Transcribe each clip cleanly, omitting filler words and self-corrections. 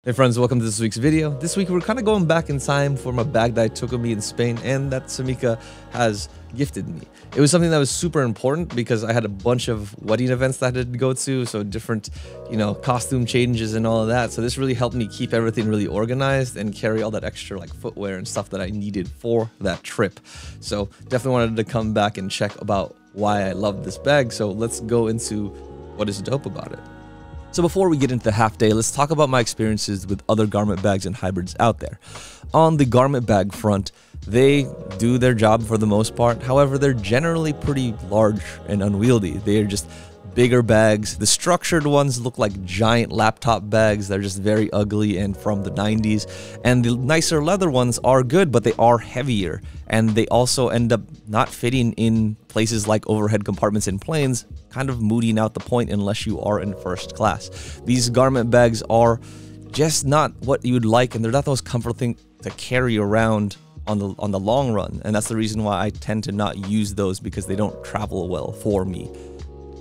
Hey friends, welcome to this week's video. This week we're kind of going back in time for my bag that I took with me in Spain and that Samika has gifted me. It was something that was super important because I had a bunch of wedding events that I had to go to, so different, costume changes and all of that. So this really helped me keep everything really organized and carry all that extra like footwear and stuff that I needed for that trip. So definitely wanted to come back and check about why I love this bag. So let's go into what is dope about it. So before we get into the Halfday, let's talk about my experiences with other garment bags and hybrids out there. On the garment bag front, they do their job for the most part. However, they're generally pretty large and unwieldy. They are just bigger bags. The structured ones look like giant laptop bags. They're just very ugly and from the 90s. And the nicer leather ones are good, but they are heavier. And they also end up not fitting in places like overhead compartments in planes, kind of mooting out the point unless you are in first class. These garment bags are just not what you would like, and they're not the most comforting to carry around on the long run. And that's the reason why I tend to not use those, because they don't travel well for me.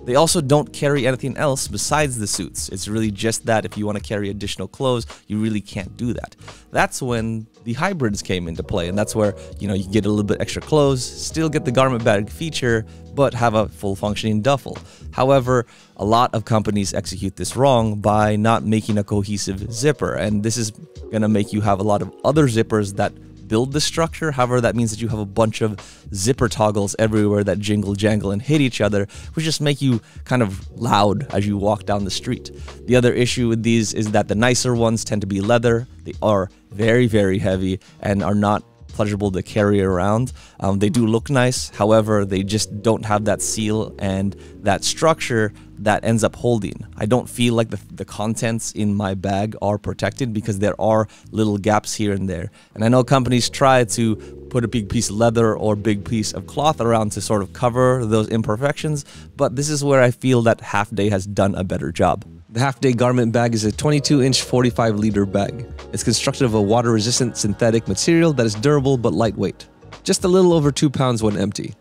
They also don't carry anything else besides the suits. It's really just that. If you want to carry additional clothes, you really can't do that. That's when the hybrids came into play, and that's where, you get a little bit extra clothes, still get the garment bag feature, but have a full functioning duffel. However, a lot of companies execute this wrong by not making a cohesive zipper, and this is going to make you have a lot of other zippers that build the structure. However, that means that you have a bunch of zipper toggles everywhere that jingle jangle and hit each other, which just make you kind of loud as you walk down the street. The other issue with these is that the nicer ones tend to be leather. They are very, very heavy and are not pleasurable to carry around. They do look nice, however, they just don't have that seal and that structure that ends up holding. I don't feel like the contents in my bag are protected because there are little gaps here and there. And I know companies try to put a big piece of leather or big piece of cloth around to sort of cover those imperfections, but this is where I feel that Halfday has done a better job. The Halfday garment bag is a 22-inch 45-liter bag. It's constructed of a water-resistant synthetic material that is durable but lightweight. Just a little over 2 pounds when empty.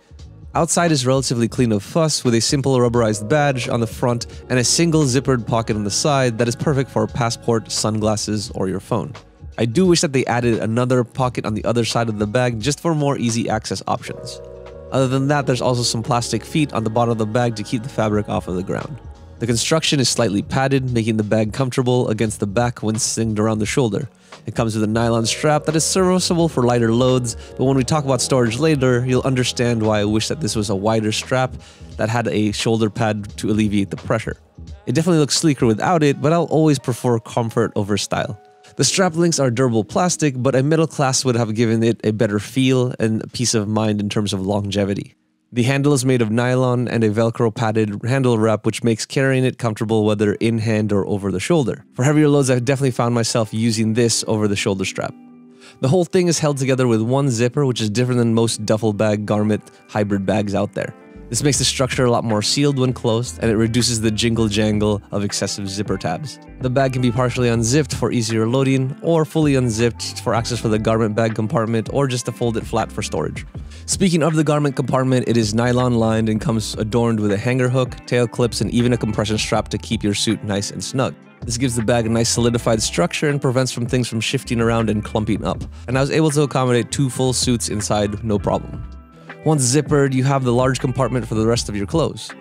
Outside is relatively clean of fuss, with a simple rubberized badge on the front and a single zippered pocket on the side that is perfect for a passport, sunglasses, or your phone. I do wish that they added another pocket on the other side of the bag just for more easy access options. Other than that, there's also some plastic feet on the bottom of the bag to keep the fabric off of the ground. The construction is slightly padded, making the bag comfortable against the back when slinged around the shoulder. It comes with a nylon strap that is serviceable for lighter loads, but when we talk about storage later, you'll understand why I wish that this was a wider strap that had a shoulder pad to alleviate the pressure. It definitely looks sleeker without it, but I'll always prefer comfort over style. The strap links are durable plastic, but a middle class would have given it a better feel and peace of mind in terms of longevity. The handle is made of nylon and a Velcro padded handle wrap, which makes carrying it comfortable whether in hand or over the shoulder. For heavier loads, I've definitely found myself using this over the shoulder strap. The whole thing is held together with one zipper, which is different than most duffel bag garment hybrid bags out there. This makes the structure a lot more sealed when closed, and it reduces the jingle jangle of excessive zipper tabs. The bag can be partially unzipped for easier loading, or fully unzipped for access for the garment bag compartment, or just to fold it flat for storage. Speaking of the garment compartment, it is nylon lined and comes adorned with a hanger hook, tail clips, and even a compression strap to keep your suit nice and snug. This gives the bag a nice solidified structure and prevents things from shifting around and clumping up. And I was able to accommodate 2 full suits inside, no problem. Once zippered, you have the large compartment for the rest of your clothes.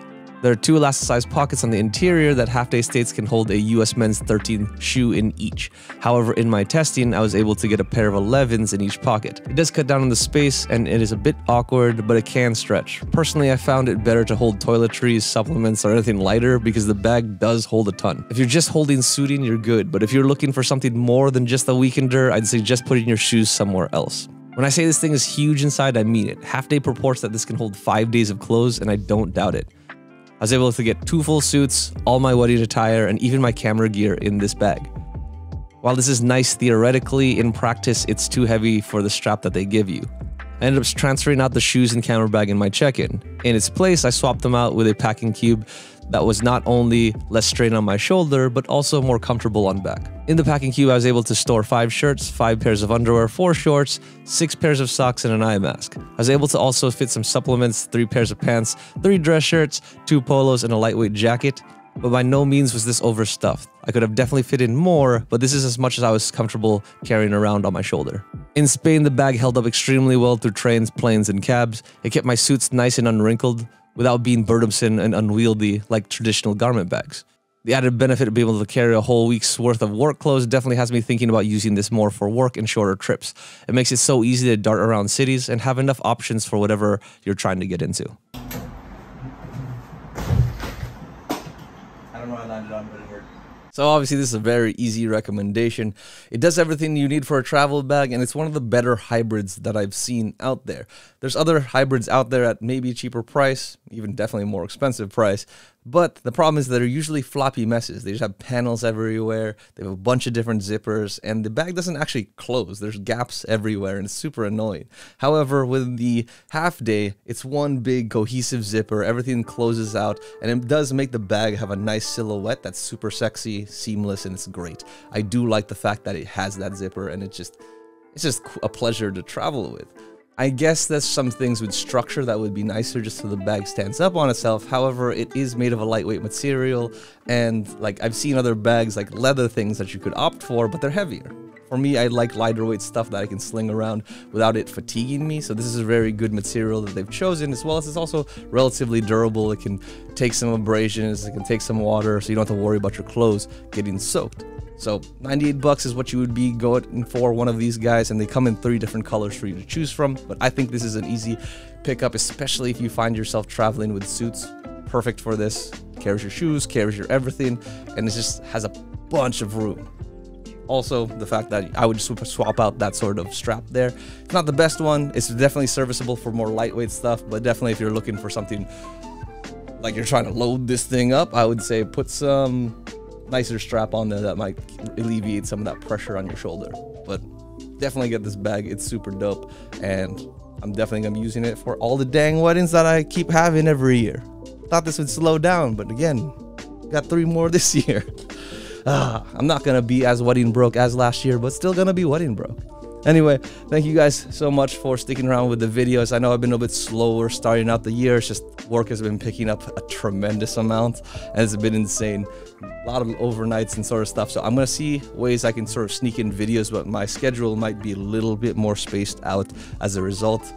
There are 2 elasticized pockets on the interior that Halfday states can hold a US men's 13 shoe in each. However, in my testing, I was able to get a pair of 11s in each pocket. It does cut down on the space, and it is a bit awkward, but it can stretch. Personally, I found it better to hold toiletries, supplements, or anything lighter because the bag does hold a ton. If you're just holding suiting, you're good, but if you're looking for something more than just a weekender, I'd suggest putting your shoes somewhere else. When I say this thing is huge inside, I mean it. Halfday purports that this can hold 5 days of clothes, and I don't doubt it. I was able to get 2 full suits, all my wedding attire, and even my camera gear in this bag. While this is nice theoretically, in practice it's too heavy for the strap that they give you. I ended up transferring out the shoes and camera bag in my check-in. In its place, I swapped them out with a packing cube that was not only less strain on my shoulder, but also more comfortable on back. In the packing cube, I was able to store 5 shirts, 5 pairs of underwear, 4 shorts, 6 pairs of socks, and an eye mask. I was able to also fit some supplements, 3 pairs of pants, 3 dress shirts, 2 polos, and a lightweight jacket. but by no means was this overstuffed. I could have definitely fit in more, but this is as much as I was comfortable carrying around on my shoulder. In Spain, the bag held up extremely well through trains, planes, and cabs. It kept my suits nice and unwrinkled without being burdensome and unwieldy like traditional garment bags. The added benefit of being able to carry a whole week's worth of work clothes definitely has me thinking about using this more for work and shorter trips. It makes it so easy to dart around cities and have enough options for whatever you're trying to get into. I don't know how I landed on, but it worked. So obviously this is a very easy recommendation. It does everything you need for a travel bag, and it's one of the better hybrids that I've seen out there. There's other hybrids out there at maybe a cheaper price, even definitely more expensive price, but the problem is that they're usually floppy messes. They just have panels everywhere, they have a bunch of different zippers, and the bag doesn't actually close. There's gaps everywhere, and it's super annoying. However, with the Halfday, it's one big cohesive zipper, everything closes out, and it does make the bag have a nice silhouette that's super sexy, seamless, and it's great. I do like the fact that it has that zipper, and it's just a pleasure to travel with. I guess there's some things with structure that would be nicer just so the bag stands up on itself. However, it is made of a lightweight material, and like I've seen other bags like leather things that you could opt for, but they're heavier. For me, I like lighter weight stuff that I can sling around without it fatiguing me. So this is a very good material that they've chosen, as well as it's also relatively durable. It can take some abrasions, it can take some water, so you don't have to worry about your clothes getting soaked. So 98 bucks is what you would be going for one of these guys, and they come in 3 different colors for you to choose from. But I think this is an easy pickup, especially if you find yourself traveling with suits. Perfect for this. Carries your shoes, carries your everything, and it just has a bunch of room. Also, the fact that I would just swap out that sort of strap there. It's not the best one. It's definitely serviceable for more lightweight stuff, but definitely if you're looking for something like you're trying to load this thing up, I would say put some nicer strap on there that might alleviate some of that pressure on your shoulder. But definitely get this bag. It's super dope, and I'm definitely gonna be using it for all the dang weddings that I keep having every year. Thought this would slow down, but again, got 3 more this year. I'm not gonna be as wedding broke as last year, but still gonna be wedding broke. Anyway, thank you guys so much for sticking around with the videos. I know I've been a bit slower starting out the year. It's just work has been picking up a tremendous amount, and it's been insane. A lot of overnights and sort of stuff. So I'm going to see ways I can sort of sneak in videos, but my schedule might be a little bit more spaced out as a result.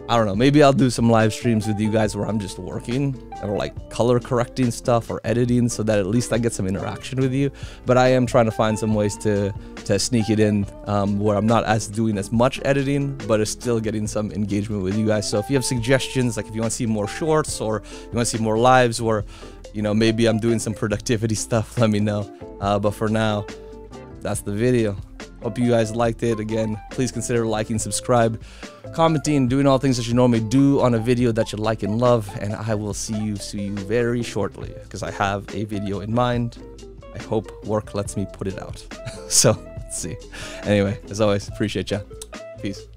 I don't know, maybe I'll do some live streams with you guys where I'm just working or like color correcting stuff or editing, so that at least I get some interaction with you. But I am trying to find some ways to sneak it in where I'm not doing as much editing, but is still getting some engagement with you guys. So if you have suggestions, like if you want to see more shorts or you want to see more lives, or you know, maybe I'm doing some productivity stuff, let me know. But for now, that's the video. Hope you guys liked it. Again, please consider liking, subscribe, commenting, doing all things that you normally do on a video that you like and love. And I will see you very shortly, because I have a video in mind. I hope work lets me put it out. So let's see. Anyway, as always, appreciate ya. Peace.